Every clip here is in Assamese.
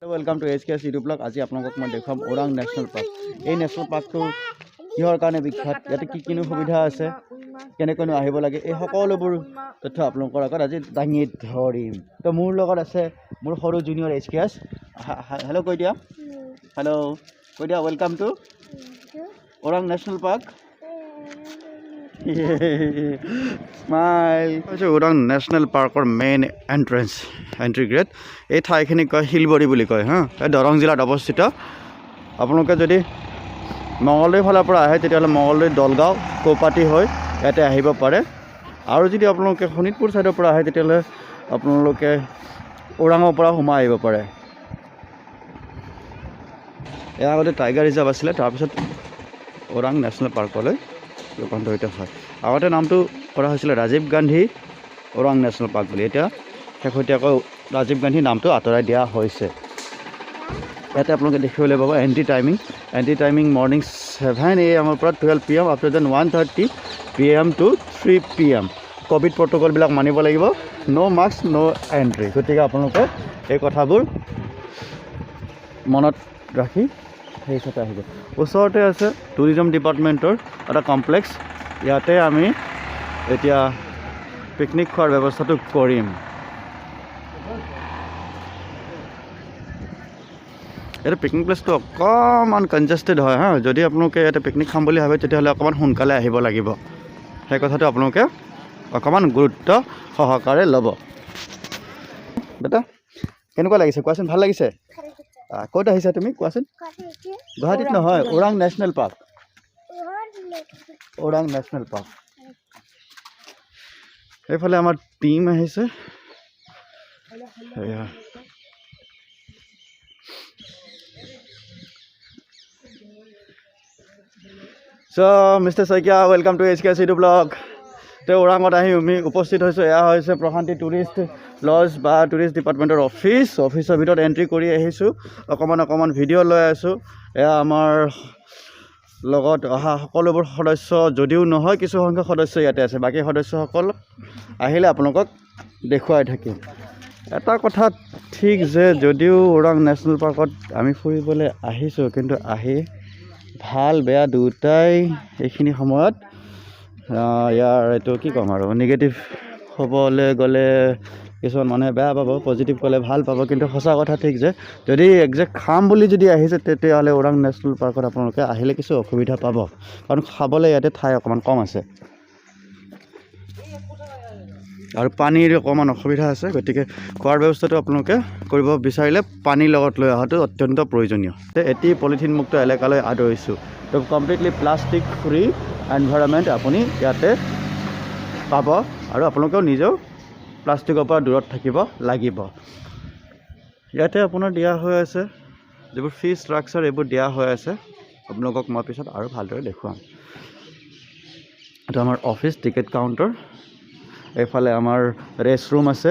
Welcome to HKS YouTube blog. आज आपलोक मैं देखाम ओरांग नेशनल पार्क। ये नेशनल पार्क तो किहर कारण विख्यात, इते कि किनु सुविधा आछे, केनेकैनो आहिब लागे, এই সকলোবোৰ তথ্য আপোনালোকৰ আগত আজি দাঙি ধৰিম। তো মোৰ লগত আছে মোৰ সৰু জুনিয়ৰ HKS। হেল্ল' কৈ দিয়া, হেল্ল' কৈ দিয়া, welcome to Orang national park. Smile. Orang national पार्कर मेन एंट्रेंस एंट्री गेट এই ঠাইখিনি কয় শিলবৰী বুলি কয়। এই দৰং জিলাত অৱস্থিত। আপোনালোকে যদি মঙলদৈ ফালৰ পৰা আহে তেতিয়াহ'লে মঙলদৈ দলগাঁও কৌপাতি হৈ ইয়াতে আহিব পাৰে, আৰু যদি আপোনালোকে শোণিতপুৰ ছাইডৰ পৰা আহে তেতিয়াহ'লে আপোনালোকে ওৰাঙৰ পৰা সোমাই আহিব পাৰে। ইয়াৰ আগতে টাইগাৰ ৰিজাৰ্ভ আছিলে, তাৰপিছত ওৰাং নেশ্যনেল পাৰ্কলৈ ৰূপান্তৰিত হয়। আগতে নামটো কৰা হৈছিলে ৰাজীৱ গান্ধী ওৰাং নেশ্যনেল পাৰ্ক বুলি, এতিয়া শেহতীয়াকৈ राजीव गांधी नाम तो आतৰাই দিয়া হৈছে। ইয়াতে আপোনালোকে দেখিবলৈ পাব এন্ট্ৰি টাইমিং মৰ্নিং 7 AM পৰা 12 PM after then 1:30 PM to 3 PM। COVID প্ৰট'কলবিলাক মানিব লাগিব, ন' মাস্ক ন' এন্ট্ৰি। গতিকে আপোনালোকে এই কথাবোৰ মনত ৰাখি সেই হিচাপে আহিব। ওচৰতে আছে টুৰিজম ডিপাৰ্টমেণ্টৰ এটা কমপ্লেক্স, ইয়াতে আমি এতিয়া পিকনিক খোৱাৰ ব্যৱস্থাটো কৰিম। এটা পিকনিক প্লেচটো অকণমান কনজেষ্টেড হয় যদি আপোনালোকে ইয়াতে পিকনিক খাম বুলি ভাবে তেতিয়াহ'লে অকণমান সোনকালে আহিব লাগিব। সেই কথাটো আপোনালোকে অকণমান গুৰুত্ব সহকাৰে ল'ব। বেটা কেনেকুৱা লাগিছে কোৱাচোন? ভাল লাগিছে? ক'ত আহিছা তুমি কোৱাচোন? গুৱাহাটীত নহয়, Orang national park. Orang national park. এইফালে আমাৰ টিম আহিছে। So, Mr. Saikia, welcome to HKS YouTube blog. तो ওৰাঙত আহি আমি উপস্থিত হৈছোঁ। এয়া হৈছে প্ৰশান্তি টুৰিষ্ট লজ বা টুৰিষ্ট ডিপাৰ্টমেণ্টৰ অফিচৰ ভিতৰত এণ্ট্ৰি কৰি আহিছোঁ। অকণমান ভিডিঅ' লৈ আছোঁ। এয়া আমাৰ লগত অহা সকলোবোৰ সদস্য, যদিও নহয় কিছু সংখ্যক সদস্য ইয়াতে আছে, বাকী সদস্যসকল আহিলে আপোনালোকক দেখুৱাই থাকিম। এটা কথা ঠিক যে যদিও ওৰাং নেশ্যনেল পাৰ্কত আমি ফুৰিবলৈ আহিছোঁ, কিন্তু আহি ভাল বেয়া দুটাই এইখিনি সময়ত ইয়াৰ এইটো কি ক'ম আৰু নিগেটিভ হ'বলৈ গ'লে কিছুমান মানুহে বেয়া পাব, পজিটিভ ক'লে ভাল পাব। কিন্তু সঁচা কথা ঠিক যে যদি একজেক্ট খাম বুলি যদি আহিছে তেতিয়াহ'লে ওৰাং নেশ্যনেল পাৰ্কত আপোনালোকে আহিলে কিছু অসুবিধা পাব, কাৰণ খাবলৈ ইয়াতে ঠাই অকণমান কম আছে আৰু পানীৰ অকণমান অসুবিধা আছে। গতিকে খোৱাৰ ব্যৱস্থাটো আপোনালোকে কৰিব বিচাৰিলে পানীৰ লগত লৈ অহাটো অত্যন্ত প্ৰয়োজনীয়। এটি পলিথিন মুক্ত এলেকালৈ আদৰিছোঁ। তো কমপ্লিটলি প্লাষ্টিক ফ্ৰী এনভাইৰনমেণ্ট আপুনি ইয়াতে পাব, আৰু আপোনালোকেও নিজেও প্লাষ্টিকৰ পৰা দূৰত থাকিব লাগিব। ইয়াতে আপোনাৰ দিয়া হৈ আছে যিবোৰ ফ্ৰী ষ্ট্ৰাকচাৰ, এইবোৰ দিয়া হৈ আছে। আপোনালোকক মই পিছত আৰু ভালদৰে দেখুৱাম। এইটো আমাৰ অফিচ টিকেট কাউণ্টাৰ। এইফালে আমাৰ ৰেষ্ট ৰুম আছে,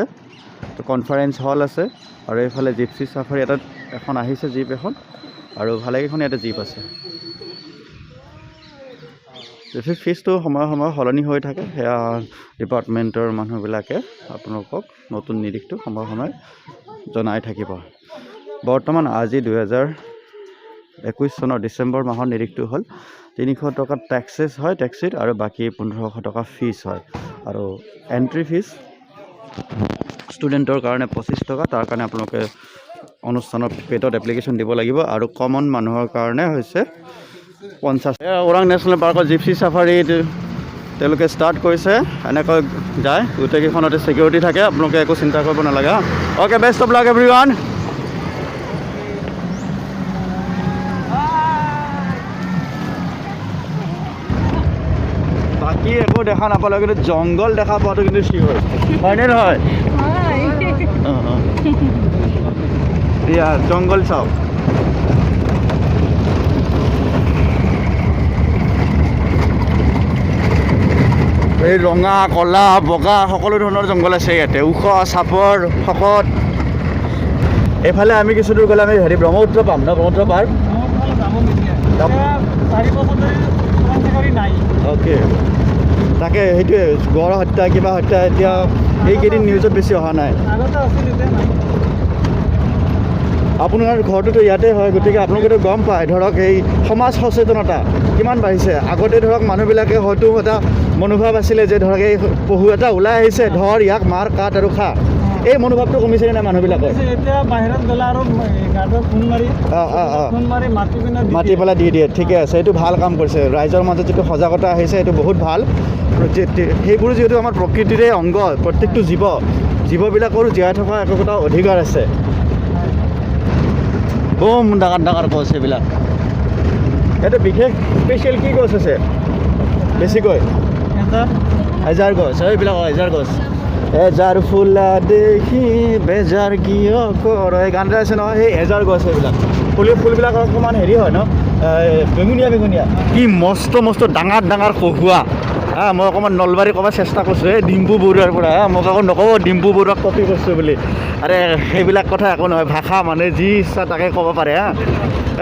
কনফাৰেঞ্চ হল আছে, আৰু এইফালে জিপচি চাফাৰী এখন আহিছে জীপ এখন, আৰু ভালেকেইখন ইয়াতে জীপ আছে। ফিজটো সময়ে সলনি হৈ থাকে, সেয়া ডিপাৰ্টমেণ্টৰ মানুহবিলাকে আপোনালোকক নতুন নিৰ্দেশটো সময়ে জনাই থাকিব। বৰ্তমান আজি 2021 চনৰ ডিচেম্বৰ মাহৰ নিৰ্দেশটো হ'ল 300 টকা টেক্সেছ হয় টেক্সিত, আৰু বাকী 1500 টকা ফিজ হয়। আৰু এণ্ট্ৰি ফিজ ষ্টুডেণ্টৰ কাৰণে 25 টকা, তাৰ কাৰণে আপোনালোকে অনুষ্ঠানৰ পেটত এপ্লিকেশ্যন দিব লাগিব, আৰু কমন মানুহৰ কাৰণে হৈছে 50। ওৰাং নেশ্যনেল পাৰ্কত জিপচি চাফাৰী তেওঁলোকে ষ্টাৰ্ট কৰিছে। এনেকৈ যায়, গোটেইকেইখনতে ছিকিউৰিটি থাকে, আপোনালোকে একো চিন্তা কৰিব নালাগে। Okay, best of luck everyone. বাকী একো দেখা নাপালোঁ, কিন্তু জংঘল দেখা পোৱাটো কিন্তু চিয়ৰ, হয়নে নহয়? দিয়া জংঘল চাওক। এই ৰঙা কলা বগা সকলো ধৰণৰ জংঘল আছে ইয়াতে, ওখ চাপৰ শকত। এইফালে আমি কিছু দূৰ গ'লে আমি ব্ৰহ্মপুত্ৰ পাম ন? ব্ৰহ্মপুত্ৰ পাৰ্ক। অ'কে, তাকে সেইটোৱে গড় হত্যা কিবা হত্যা এতিয়া এইকেইদিন নিউজত বেছি অহা নাই। আপোনাৰ ঘৰটোতো ইয়াতে হয়, গতিকে আপোনালোকেতো গম পায় ধৰক এই সমাজ সচেতনতা কিমান বাঢ়িছে। আগতে ধৰক মানুহবিলাকে হয়তো এটা মনোভাৱ আছিলে যে ধৰক এই পহু এটা ওলাই আহিছে, ধৰ ইয়াক মাৰ কাট আৰু খা, এই মনোভাৱটো কমিছে নাই মানুহবিলাকৰ? এতিয়া বাহিৰত গ'লে আৰু গাঁতত ফোন মাৰি মাতি পেলাই দি দিয়ে। ঠিকে আছে, এইটো ভাল কাম কৰিছে। ৰাইজৰ মাজত যিটো সজাগতা আহিছে এইটো বহুত ভাল। সেইবোৰ যিহেতু আমাৰ প্ৰকৃতিৰে অংগ, প্ৰত্যেকটো জীৱবিলাকৰো জীয়াই থকা একোটা অধিকাৰ আছে। বম ডাঙৰ ডাঙৰ গছ এইবিলাক। এইটো বিশেষ স্পেচিয়েল কি গছ আছে বেছিকৈ? এজাৰ গছ, এইবিলাক এজাৰ গছ। এজাৰ ফুলা দেখি বেজাৰ কিয় কৰ, এই গান এটা আছে নহয়, সেই এজাৰ গছ। এইবিলাক ফুলবিলাক অকণমান হেৰি হয় ন, বেঙুনীয়া কি মস্ত মস্ত ডাঙৰ ডাঙৰ কহুৱা। মই অকণমান নলবাৰী ক'ব চেষ্টা কৰিছোঁ, এই ডিম্পু বৰুৱাৰ পৰা। মোক আকৌ নক'ব ডিম্পু বৰুৱাক কপি কৰিছোঁ বুলি। আৰে সেইবিলাক কথা একো নহয়, ভাষা মানে যি ইচ্ছা তাকে ক'ব পাৰে।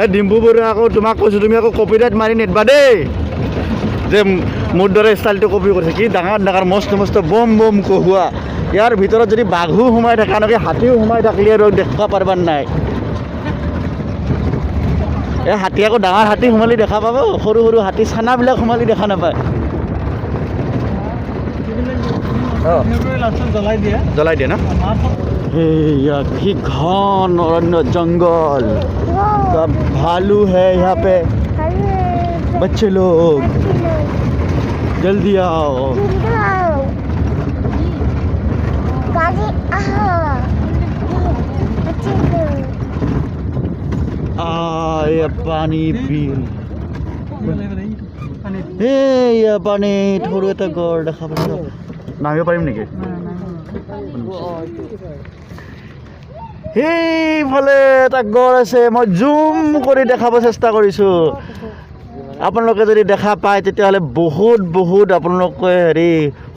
এই ডিম্পু বৰুৱা আকৌ তোমাক কৈছোঁ, তুমি আকৌ কপিৰাইট মাৰি নিদিবা দেই যে মোৰ দৰে ষ্টাইলটো কপি কৰিছে। কি ডাঙৰ ডাঙৰ মস্ত মস্ত বম বম কহুৱা। ইয়াৰ ভিতৰত যদি বাঘো সোমাই থাকে, আনকি হাতীও সোমাই থাকিলে আৰু দেখা পাৰবাৰ নাই। এই হাতী আকৌ ডাঙৰ হাতী সোমালি দেখা পাব, সৰু সৰু হাতী চানাবিলাক সোমালি দেখা নাপায়। জ্বলাই দিয়ে ন? সেয়া কি ঘন অৰণ্য জংগল। ভালু है यहाँ पे, बच्चे लोग जल्दी आओ। ये पानी पी, এয়া পানীত সৰু এটা গড় দেখা পাইছোঁ। নামিব পাৰিম নেকি? সেইফালে এটা গড় আছে, মই জুম কৰি দেখাব চেষ্টা কৰিছোঁ। আপোনালোকে যদি দেখা পায় তেতিয়াহ'লে বহুত আপোনালোকে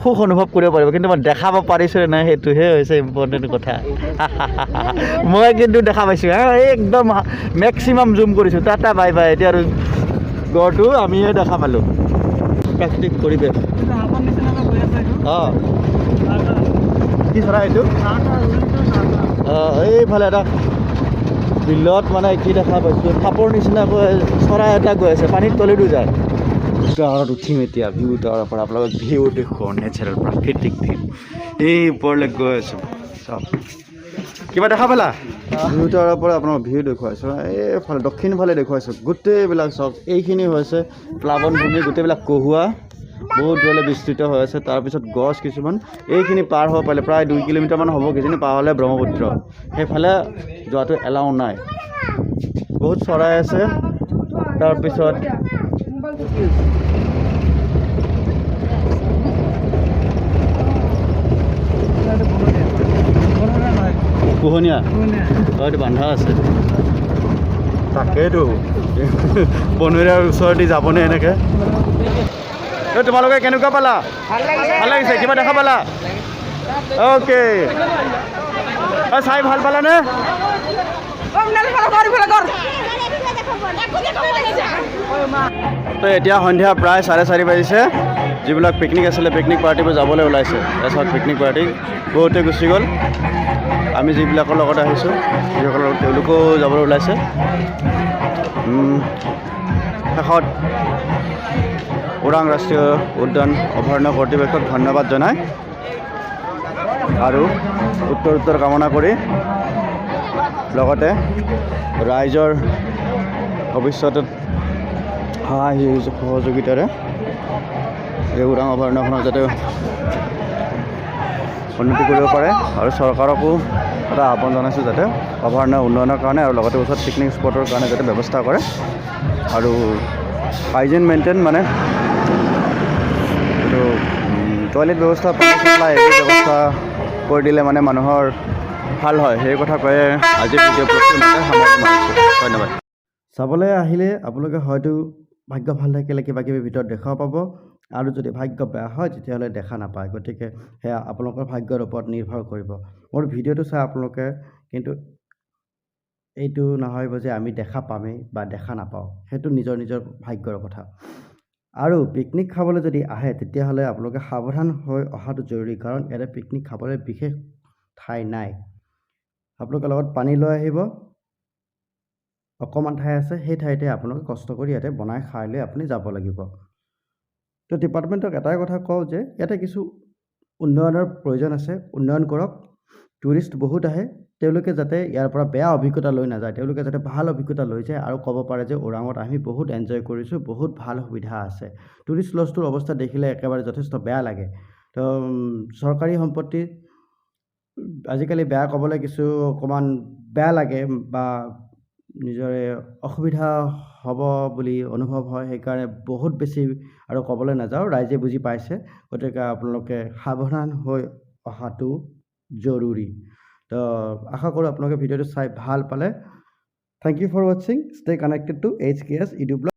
সুখ অনুভৱ কৰিব পাৰিব। কিন্তু মই দেখাব পাৰিছোঁ নাই সেইটোহে হৈছে ইম্পৰ্টেণ্ট কথা। মই কিন্তু দেখা পাইছোঁ, একদম মেক্সিমাম জুম কৰিছোঁ। Tata bye bye. এতিয়া আৰু গড়টো আমিহে দেখা পালোঁ। প্ৰাকৃতিক পৰিৱেশ। কি চৰাই এইটো? এইফালে এটা বিলত মানে কি দেখা পাইছোঁ, সাপৰ নিচিনাকৈ চৰাই এটা গৈ আছে, পানীত তলিতো যায়। টাৱাৰত উঠিম এতিয়া, ভিউ টাৱাৰৰ পৰা আপোনালোকক ভিউ দেখুৱাওঁ, নেচাৰেল প্ৰাকৃতিক ভিউ। এই ওপৰলৈ গৈ আছোঁ, চাওক কিবা দেখা পালা? ভিউ টাৱাৰৰ পৰা আপোনাক ভিউ দেখুৱাইছোঁ। এইফালে দক্ষিণ ফালে দেখুৱাইছোঁ, গোটেইবিলাক চাওক। এইখিনি হৈছে প্লাৱনভূমি, গোটেইবিলাক কহুৱা বহুত দূৰলৈ বিস্তৃত হৈ আছে। তাৰপিছত গছ কিছুমান এইখিনি পাৰ হ'ব পাৰিলে প্ৰায় 2 কিলোমিটাৰমান হ'ব, কিজানি পাৰ হ'লে ব্ৰহ্মপুত্ৰ। সেইফালে যোৱাটো এলাও নাই। বহুত চৰাই আছে। তাৰপিছত পোহনীয়া এইটো বান্ধা আছে। তাকেইতো বনৰীয়াৰ ওচৰতে যাবনে এনেকৈ? তোমালোকে কেনেকুৱা পালা? ভাল লাগিছে। কিবা দেখা পালা? অ'কে, চাই ভাল পালানে? তো এতিয়া সন্ধিয়া প্ৰায় 4:30 বাজিছে। যিবিলাক পিকনিক আছিলে, পিকনিক পাৰ্টিবোৰ যাবলৈ ওলাইছে। তাৰপিছত পিকনিক পাৰ্টি বহুতে গুচি গ'ল। আমি যিবিলাকৰ লগত আহিছোঁ সেইসকলৰ লগত তেওঁলোকেও যাবলৈ ওলাইছে। শেষত ওৰাং ৰাষ্ট্ৰীয় উদ্যান অভয়াৰণ্য কৰ্তৃপক্ষক ধন্যবাদ জনাই আৰু উত্তৰ কামনা কৰি লগতে ৰাইজৰ ভৱিষ্যতত সহযোগিতাৰে এই ওৰাং অভয়াৰণ্যখনক যাতে উন্নতি কৰিব পাৰে আৰু চৰকাৰকো এটা আহ্বান জনাইছোঁ যাতে অভয়াৰণ্য উন্নয়নৰ কাৰণে আৰু লগতে ওচৰত পিকনিক স্পটৰ কাৰণে যাতে ব্যৱস্থা কৰে আৰু হাইজিন মেইনটেইন, মানে এইটো টয়লেট ব্যৱস্থা, পানী চাপ্লাই এইবোৰ ব্যৱস্থা কৰি দিলে মানে মানুহৰ ভাল হয়। সেই কথা কৈয়ে আজি ভিডিঅ' সামৰণি মাৰিছোঁ। ধন্যবাদ। চাবলৈ আহিলে আপোনালোকে হয়তো ভাগ্য ভাল থাকিলে কিবা কিবি ভিতৰত দেখাব পাব, আৰু যদি ভাগ্য বেয়া হয় তেতিয়াহ'লে দেখা নাপায়। গতিকে সেয়া আপোনালোকৰ ভাগ্যৰ ওপৰত নিৰ্ভৰ কৰিব। মোৰ ভিডিঅ'টো চাই আপোনালোকে কিন্তু এইটো নহয় যে আমি দেখা পামেই বা দেখা নাপাওঁ, সেইটো নিজৰ নিজৰ ভাগ্যৰ কথা। আৰু পিকনিক খাবলৈ যদি আহে তেতিয়াহ'লে আপোনালোকে সাৱধান হৈ অহাটো জৰুৰী, কাৰণ ইয়াতে পিকনিক খাবলৈ বিশেষ ঠাই নাই। আপোনালোকৰ লগত পানী লৈ আহিব, অকণমান ঠাই আছে সেই ঠাইতে আপোনালোকে কষ্ট কৰি ইয়াতে বনাই খাই লৈ আপুনি যাব লাগিব তো ডিপাৰ্টমেণ্টক এটাই কথা কওঁ যে ইয়াতে কিছু উন্নয়নৰ প্ৰয়োজন আছে উন্নয়ন কৰক টুৰিষ্ট বহুত আহে তেওঁলোকে যাতে ইয়াৰ পৰা বেয়া অভিজ্ঞতা লৈ নাযায় তেওঁলোকে যাতে ভাল অভিজ্ঞতা লৈ যায় আৰু ক'ব পাৰে যে ওৰাঙত আমি বহুত এনজয় কৰিছোঁ বহুত ভাল সুবিধা আছে টুৰিষ্ট লজটোৰ অৱস্থা দেখিলে একেবাৰে যথেষ্ট বেয়া লাগে তো চৰকাৰী সম্পত্তি আজিকালি বেয়া ক'বলৈ কিছু অকণমান বেয়া লাগে বা নিজৰে অসুবিধা হ'ব বুলি অনুভৱ হয় সেইকাৰণে বহুত বেছি আৰু ক'বলৈ নাযাওঁ ৰাইজে বুজি পাইছে গতিকে আপোনালোকে সাৱধান হৈ অহাটো জৰুৰী তো আশা কৰোঁ আপোনালোকে ভিডিঅ'টো চাই ভাল পালে থ্যাংক ইউ ফৰ ৱাচিং stay connected to HKS YouTube